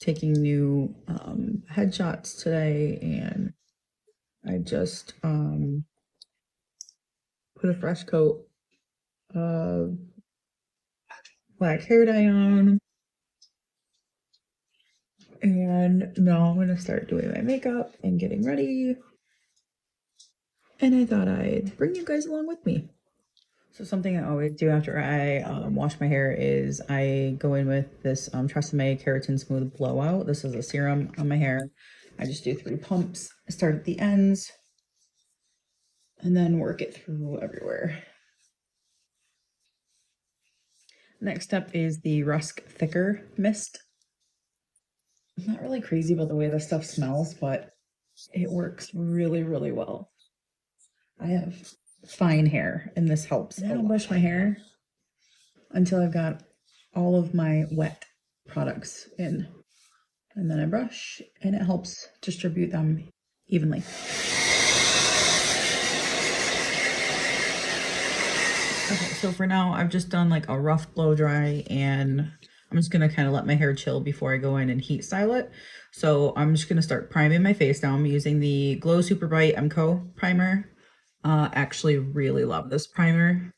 taking new headshots today, and I just put a fresh coat of black hair dye on, and now I'm gonna start doing my makeup and getting ready. And I thought I'd bring you guys along with me. So something I always do after I wash my hair is I go in with this Tresemme Keratin Smooth Blowout. This is a serum on my hair. I just do 3 pumps. I start at the ends and then work it through everywhere. Next step is the Rusk Thicker Mist. I'm not really crazy about the way this stuff smells, but it works really, really well. I have fine hair and this helps. And I don't brush my hair until I've got all of my wet products in. And then I brush and it helps distribute them evenly. Okay, so for now I've just done like a rough blow dry, and I'm just gonna kind of let my hair chill before I go in and heat style it. So I'm just gonna start priming my face now. I'm using the Glow Super Bright MCO primer. Actually really love this primer.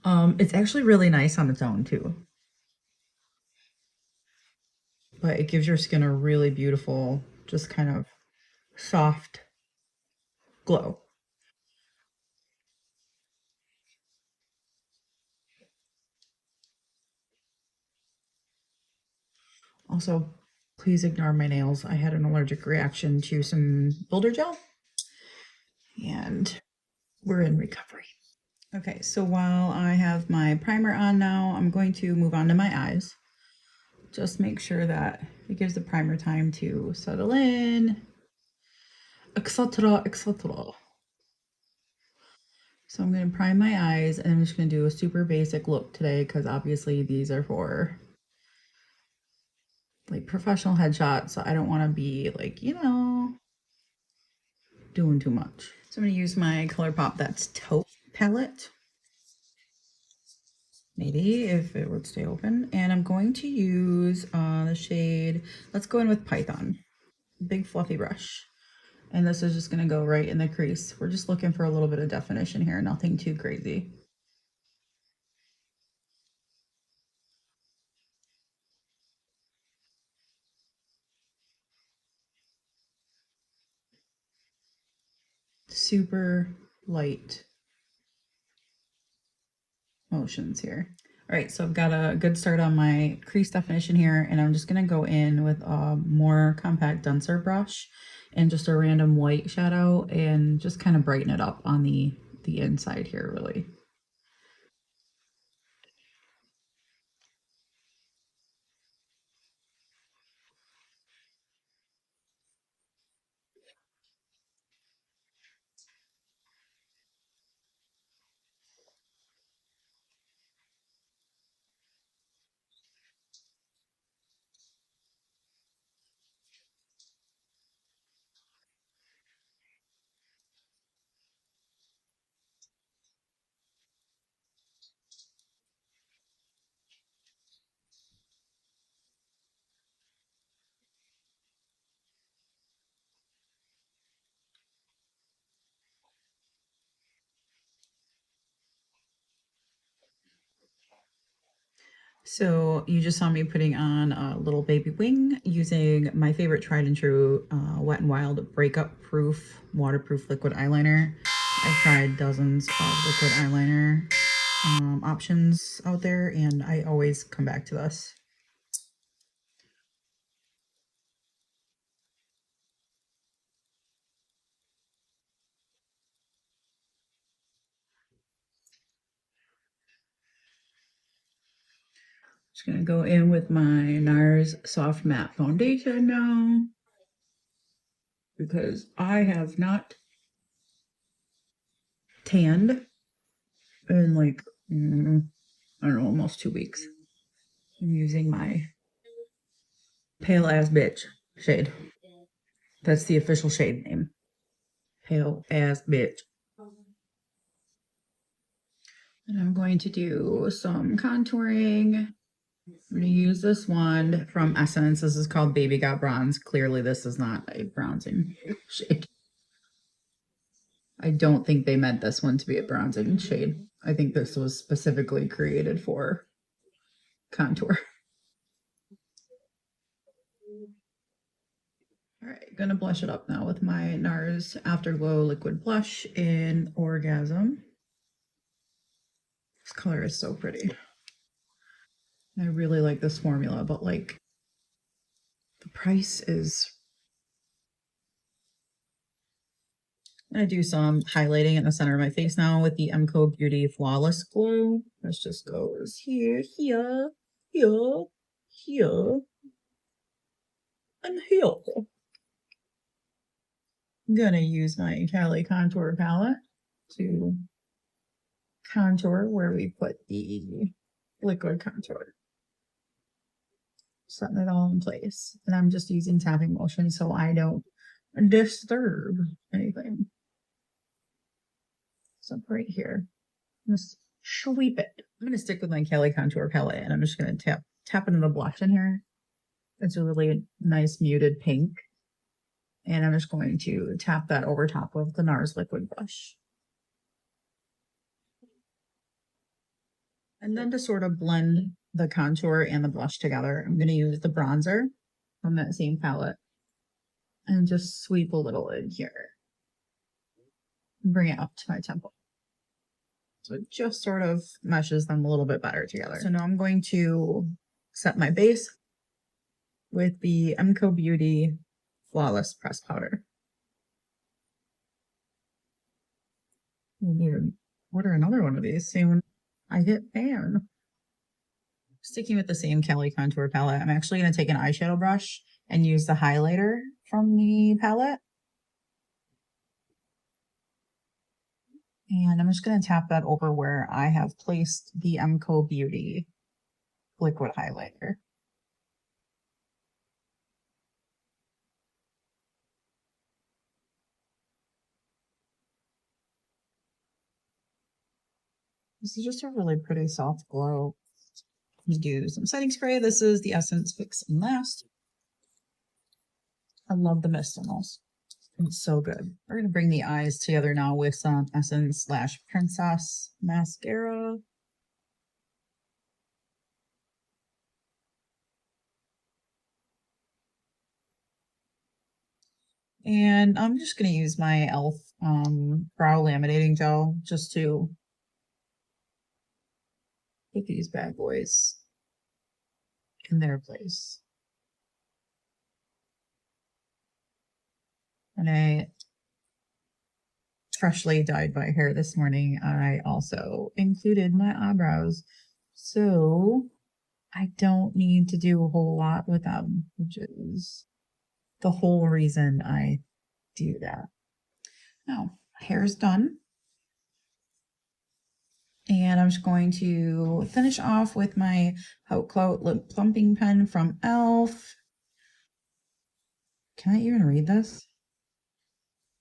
It's actually really nice on its own too. But it gives your skin a really beautiful, just kind of soft glow. Also, please ignore my nails. I had an allergic reaction to some builder gel, and we're in recovery. Okay, so while I have my primer on now, I'm going to move on to my eyes. Just make sure that it gives the primer time to settle in, etc., etc. So I'm going to prime my eyes, and I'm just going to do a super basic look today because obviously these are for like professional headshots, so I don't want to be like, you know, doing too much. So I'm going to use my Colourpop That's Taupe palette. Maybe if it would stay open. And I'm going to use the shade, let's go in with Python. Big fluffy brush. And this is just going to go right in the crease. We're just looking for a little bit of definition here, nothing too crazy. Super light motions here. All right, so I've got a good start on my crease definition here, and I'm just gonna go in with a more compact, denser brush and just a random white shadow and just kind of brighten it up on the inside here, really. So you just saw me putting on a little baby wing using my favorite tried and true Wet n Wild Breakup Proof Waterproof Liquid Eyeliner. I've tried dozens of liquid eyeliner options out there, and I always come back to this. Just gonna go in with my Nars Soft Matte Foundation now, because I have not tanned in like, I don't know, almost 2 weeks. I'm using my Pale Ass Bitch shade. That's the official shade name. Pale Ass Bitch. And I'm going to do some contouring I'm going to use this wand from Essence. This is called Baby Got Bronze. Clearly, this is not a bronzing shade. I don't think they meant this one to be a bronzing shade. I think this was specifically created for contour. All right, gonna blush it up now with my Nars Afterglow Liquid Blush in Orgasm. This color is so pretty. I really like this formula, but like the price is... I'm gonna do some highlighting in the center of my face now with the MCO Beauty Flawless Glow. This just goes here, here, here, here, and here. I'm gonna use my Cali Contour palette to contour where we put the liquid contour. Setting it all in place. And I'm just using tapping motion so I don't disturb anything. So right here, I'm just sweep it. I'm gonna stick with my Cali Contour palette and I'm just gonna tap into the blush in here. It's a really nice muted pink. And I'm just going to tap that over top of the Nars liquid blush. And then to sort of blend the contour and the blush together, I'm going to use the bronzer from that same palette and just sweep a little in here. Bring it up to my temple. So it just sort of meshes them a little bit better together. So now I'm going to set my base with the MCO Beauty Flawless Press Powder. I need to order another one of these soon. I hit pan. Sticking with the same Cali Contour palette, I'm actually going to take an eyeshadow brush and use the highlighter from the palette. And I'm just going to tap that over where I have placed the MCO Beauty liquid highlighter. This is just a really pretty soft glow. Let's do some setting spray. This is the Essence Fix and Last. I love the mist on those. It's so good. We're going to bring the eyes together now with some Essence Lash Princess mascara. And I'm just going to use my e.l.f. brow laminating gel just to put these bad boys in their place. And I freshly dyed my hair this morning. I also included my eyebrows. So I don't need to do a whole lot with them, which is the whole reason I do that. Now, hair's done. And I'm just going to finish off with my Haute Clout Lip Plumping Pen from e.l.f. Can I even read this?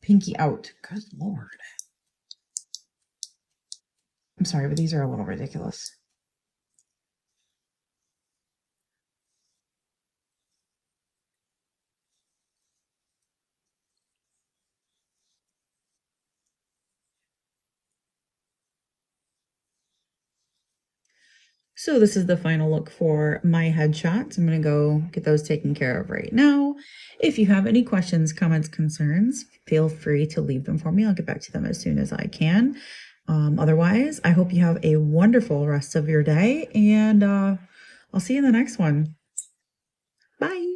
Pinky out. Good Lord. I'm sorry, but these are a little ridiculous. So this is the final look for my headshots. I'm going to go get those taken care of right now. If you have any questions, comments, concerns, feel free to leave them for me. I'll get back to them as soon as I can. Otherwise, I hope you have a wonderful rest of your day, and I'll see you in the next one. Bye.